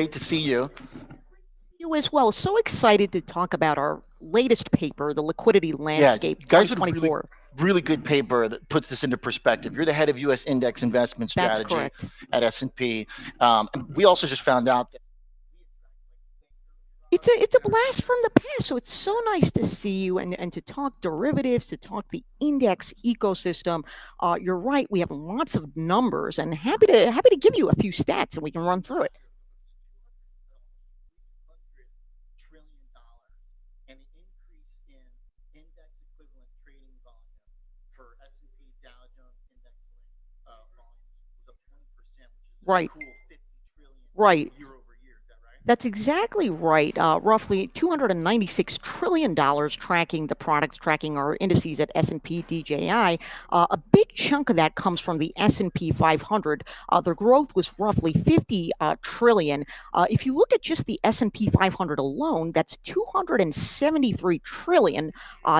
Great to see you. You as well. So excited to talk about our latest paper, The Liquidity Yeah, Landscape you guys would really, 2024. really good paper that puts this into perspective. You're the head of U.S. index investment That's strategy correct. at S&P. And we also just found out that. It's a blast from the past. So it's so nice to see you and to talk derivatives, to talk the index ecosystem. You're right. We have lots of numbers, and happy to give you a few stats, and we can run through it. And the increase in index equivalent trading volume for S&P Dow Jones Index volumes was up 20%, which is a Right. cool 50 trillion Right. year over year. Is that right? That's exactly right. Roughly $296 trillion tracking the products, tracking our indices at S&P DJI. A big chunk of that comes from the S&P 500. Their growth was roughly 50 trillion. If you look at just the S&P 500 alone, that's 273 trillion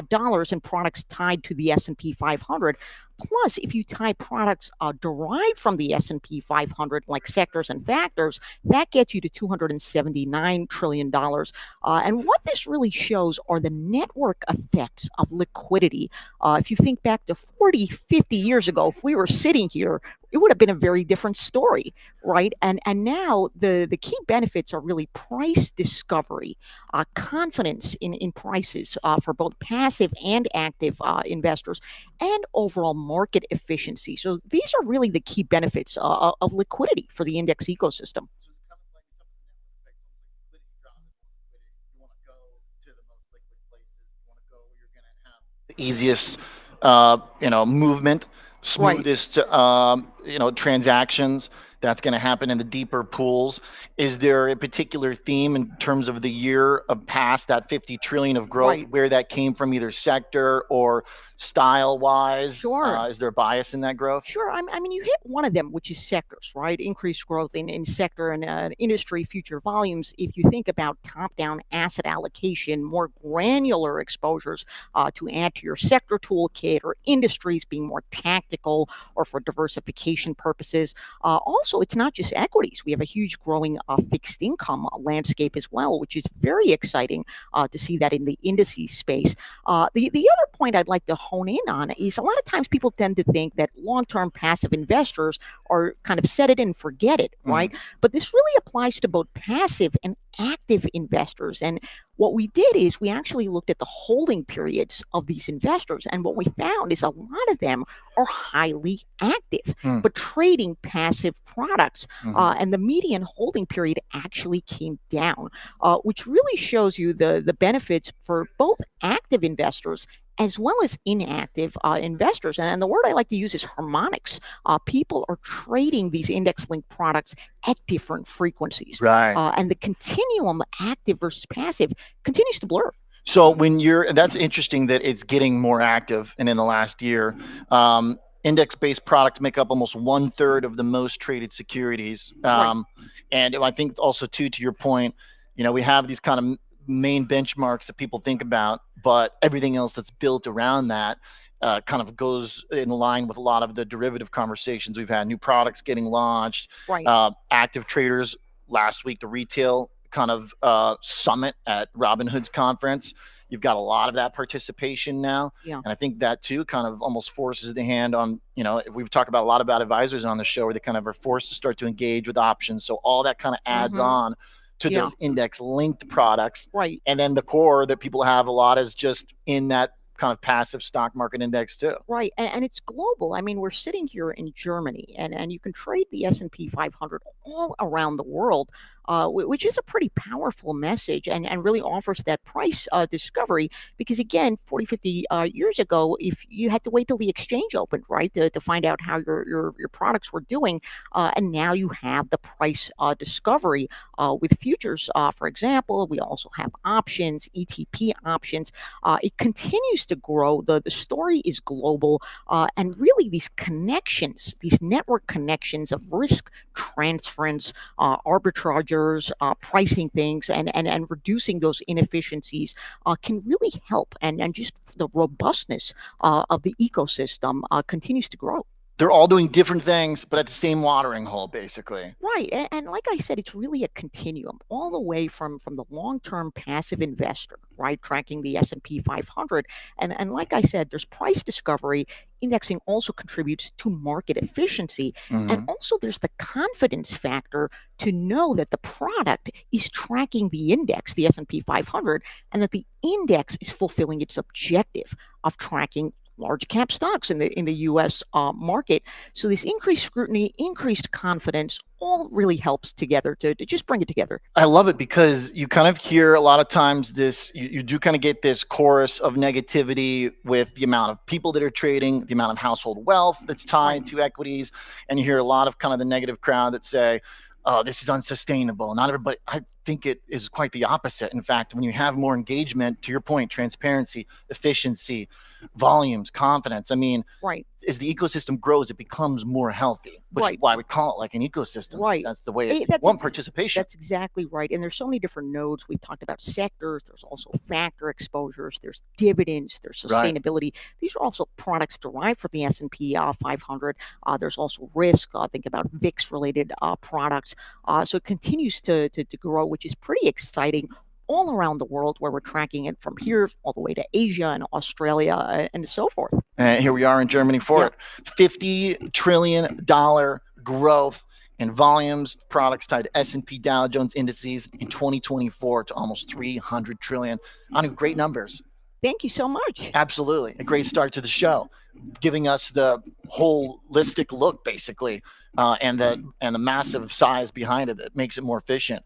dollars in products tied to the S&P 500. Plus, if you tie products derived from the S&P 500, like sectors and factors, that gets you to $279 trillion. And what this really shows are the network effects of liquidity. If you think back to 40, 50 years ago, if we were sitting here, it would have been a very different story, right? And now the key benefits are really price discovery, confidence in prices for both passive and active investors, and overall market efficiency. So these are really the key benefits of liquidity for the index ecosystem. So it's kind of like liquidity drops, liquidity. You want to go to the most liquid places. You want to go where you're going to have the easiest, movement, Right. smoothest, transactions. That's going to happen in the deeper pools. Is there a particular theme in terms of the year of past that 50 trillion of growth, Right. where that came from, either sector or style wise? Sure. Is there a bias in that growth? Sure. I mean, you hit one of them, which is sectors, right? Increased growth in sector and industry future volumes. If you think about top down asset allocation, more granular exposures to add to your sector toolkit, or industries being more tactical or for diversification purposes. Also, it's not just equities. We have a huge growing fixed income landscape as well, which is very exciting to see that in the indices space. The other point I'd like to hone in on is a lot of times people tend to think that long term passive investors are kind of set it and forget it, Mhm. right? But this really applies to both passive and active investors. And what we did is we actually looked at the holding periods of these investors. And what we found is a lot of them are highly active, Hmm. but trading passive products. Mhm. And the median holding period actually came down, which really shows you the benefits for both active investors as well as inactive investors. And the word I like to use is harmonics. People are trading these index linked products at different frequencies. Right. And the continuum, active versus passive, continues to blur. So that's interesting that it's getting more active. And in the last year, index-based products make up almost 1/3 of the most traded securities. Right. And I think also too, to your point, we have these kind of main benchmarks that people think about, but everything else that's built around that kind of goes in line with a lot of the derivative conversations we've had. New products getting launched, Right. active traders. Last week, the retail kind of summit at Robinhood's conference. You've got a lot of that participation now. Yeah. And I think that too kind of almost forces the hand on, we've talked about a lot about advisors on the show where they kind of are forced to start to engage with options. So all that kind of adds Hmm. on to Yeah. those index linked products. Right. And then the core that people have a lot is just in that kind of passive stock market index too. Right, and it's global. I mean, we're sitting here in Germany, and you can trade the S&P 500 all around the world, which is a pretty powerful message, and really offers that price discovery. Because again, 40, 50 years ago, if you had to wait till the exchange opened, right, to find out how your products were doing, and now you have the price discovery with futures. For example, we also have options, ETP options. It continues to grow. The story is global, and really these connections, these network connections of risk transference, arbitrageurs, pricing things, and reducing those inefficiencies can really help. And just the robustness of the ecosystem continues to grow. They're all doing different things, but at the same watering hole, basically. Right. And like I said, it's really a continuum all the way from the long-term passive investor, right, tracking the S&P 500. And like I said, there's price discovery. Indexing also contributes to market efficiency. And Mm-hmm. also there's the confidence factor to know that the product is tracking the index, the S&P 500, and that the index is fulfilling its objective of tracking large cap stocks in the U.S. Market. So this increased scrutiny, increased confidence, all really helps together to just bring it together. I love it because you kind of hear a lot of times this, you do kind of get this chorus of negativity with the amount of people that are trading, the amount of household wealth that's tied Right. to equities. And you hear a lot of kind of the negative crowd that say, oh, this is unsustainable. Not everybody, I think it is quite the opposite. In fact, when you have more engagement, to your point, transparency, efficiency, volumes, confidence, I mean, Right. as the ecosystem grows, it becomes more healthy, which is Right. why we call it like an ecosystem. Right. That's the way Eh, you that's want ex- participation. that's exactly right. And there's so many different nodes. We've talked about sectors. There's also factor exposures. There's dividends. There's Right. sustainability. These are also products derived from the S&P 500. There's also risk. Think about VIX related products. So it continues to grow, which is pretty exciting all around the world, where we're tracking it from here all the way to Asia and Australia and so forth. And here we are in Germany for Yeah. it. $50 trillion growth in volumes of products tied to S&P Dow Jones indices in 2024 to almost 300 trillion. I mean, great numbers. Thank you so much. Absolutely. A great start to the show, giving us the holistic look, basically, and the massive size behind it that makes it more efficient.